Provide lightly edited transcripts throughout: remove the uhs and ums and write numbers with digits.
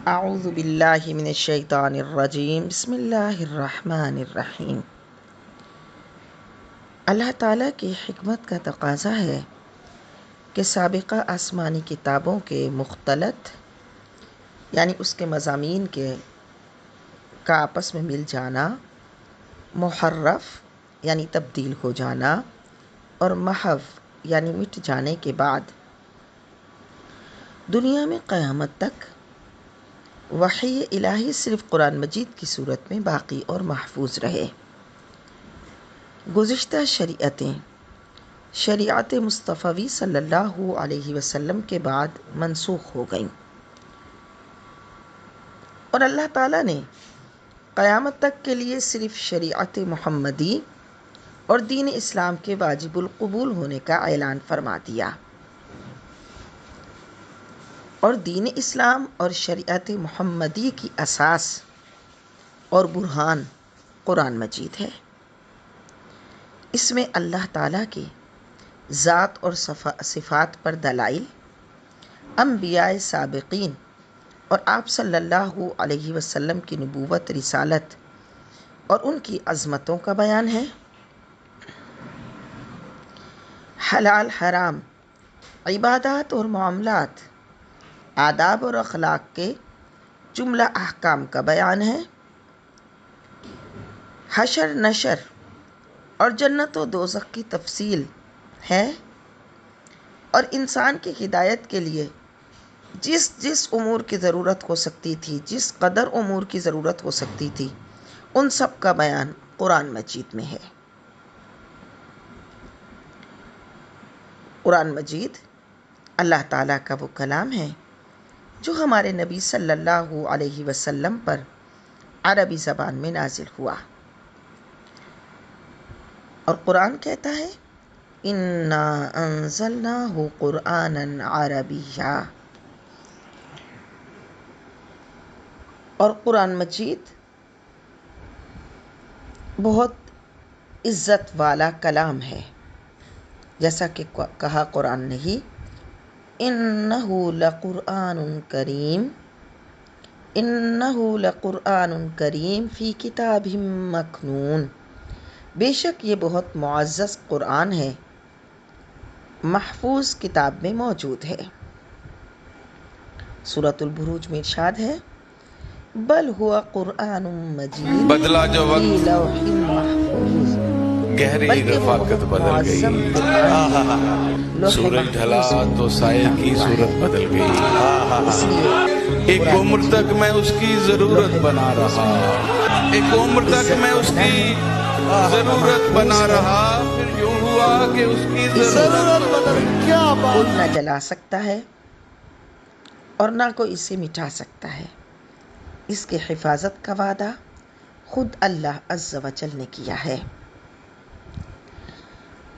اعوذ باللہ من الشیطان الرجیم بسم اللہ الرحمن الرحیم۔ اللہ تعالیٰ کی حکمت کا تقاضا ہے کہ سابقہ آسمانی کتابوں کے مختلط یعنی اس کے مضامین کا آپس میں مل جانا، محرف یعنی تبدیل ہو جانا، اور محو یعنی مٹ جانے کے بعد دنیا میں قیامت تک وحی الہی صرف قرآن مجید کی صورت میں باقی اور محفوظ رہے۔ گزشتہ شریعت مصطفی صلی اللہ علیہ وسلم کے بعد منسوخ ہو گئیں، اور اللہ تعالیٰ نے قیامت تک کے لیے صرف شریعت محمدی اور دین اسلام کے واجب القبول ہونے کا اعلان فرما دیا، اور دین اسلام اور شریعت محمدی کی اساس اور برہان قرآن مجید ہے۔ اس میں اللہ تعالیٰ کی ذات اور صفات پر دلائل، انبیاء سابقین اور آپ صلی اللہ علیہ وسلم کی نبوت، رسالت اور ان کی عظمتوں کا بیان ہے۔ حلال حرام، عبادات اور معاملات، آداب اور اخلاق کے جملہ احکام کا بیان ہے۔ حشر نشر اور جنت و دوزخ کی تفصیل ہے، اور انسان کی ہدایت کے لیے جس امور کی ضرورت ہو سکتی تھی، جس قدر امور کی ضرورت ہو سکتی تھی، ان سب کا بیان قرآن مجید میں ہے۔ قرآن مجید اللہ تعالیٰ کا وہ کلام ہے جو ہمارے نبی صلی اللہ علیہ وسلم پر عربی زبان میں نازل ہوا، اور قرآن کہتا ہے اِنَّا أَنزَلْنَاهُ قُرْآنًا عَرَبِيًّا۔ اور قرآن مجید بہت عزت والا کلام ہے، جیسا کہ کہا قرآن نے ہی اِنَّهُ لَقُرْآنٌ کریم، اِنَّهُ لَقُرْآنٌ کریم فی کتاب مکنون، بے شک یہ بہت معزز قرآن ہے، محفوظ کتاب میں موجود ہے۔ سورۃ البروج میں ارشاد ہے بل ہوا قرآن مجید بدلا جو فی وقت لوح محفوظ، گہری بلکہ وہ رفاقت بہت بدل معظم گئی۔ قرآن ہے، لوح سورج ڈھلا محفوظ میں تو سائے لکھا کی ہوا ہے۔ صورت بدل گئی۔ اس لیے ایک قرآن عمر مجید تک میں اس کی ضرورت لوح بنا محفوظ رہا، میں ایک عمر تک عزت میں اس کرنا کی ہے، ضرورت بنا محفوظ ہے، رہا، پھر یوں ہوا کہ اس کی ضرورت بدل گئی۔ کیا بات کوئی نہ جلا سکتا ہے اور نہ کوئی اسے مٹا سکتا ہے۔ اس کی حفاظت کا وعدہ خود اللہ عز و جل نے کیا ہے،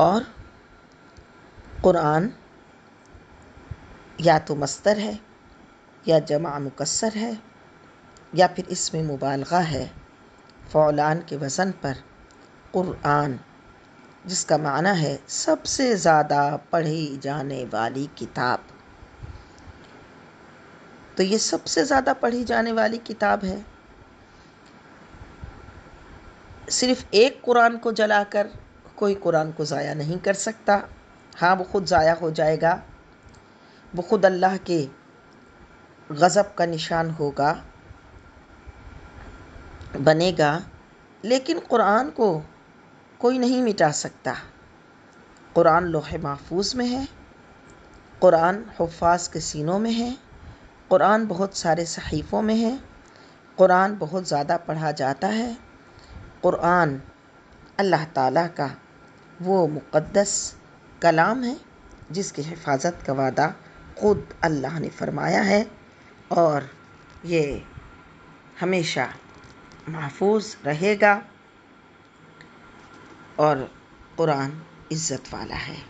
اور قرآن یا تو مصدر ہے، یا جمع مکسر ہے، یا پھر اس میں مبالغہ ہے، فعلان کے وزن پر قرآن، جس کا معنی ہے سب سے زیادہ پڑھی جانے والی کتاب۔ تو یہ سب سے زیادہ پڑھی جانے والی کتاب ہے۔ صرف ایک قرآن کو جلا کر کوئی قرآن کو ضائع نہیں کر سکتا، ہاں وہ خود ضائع ہو جائے گا، وہ خود اللہ کے غضب کا نشان ہوگا، بنے گا، لیکن قرآن کو کوئی نہیں مٹا سکتا۔ قرآن لوح محفوظ میں ہے، قرآن حفاظ کے سینوں میں ہے، قرآن بہت سارے صحیفوں میں ہے، قرآن بہت زیادہ پڑھا جاتا ہے۔ قرآن اللہ تعالیٰ کا وہ مقدس کلام ہے جس کی حفاظت کا وعدہ خود اللہ نے فرمایا ہے، اور یہ ہمیشہ محفوظ رہے گا، اور قرآن عزت والا ہے۔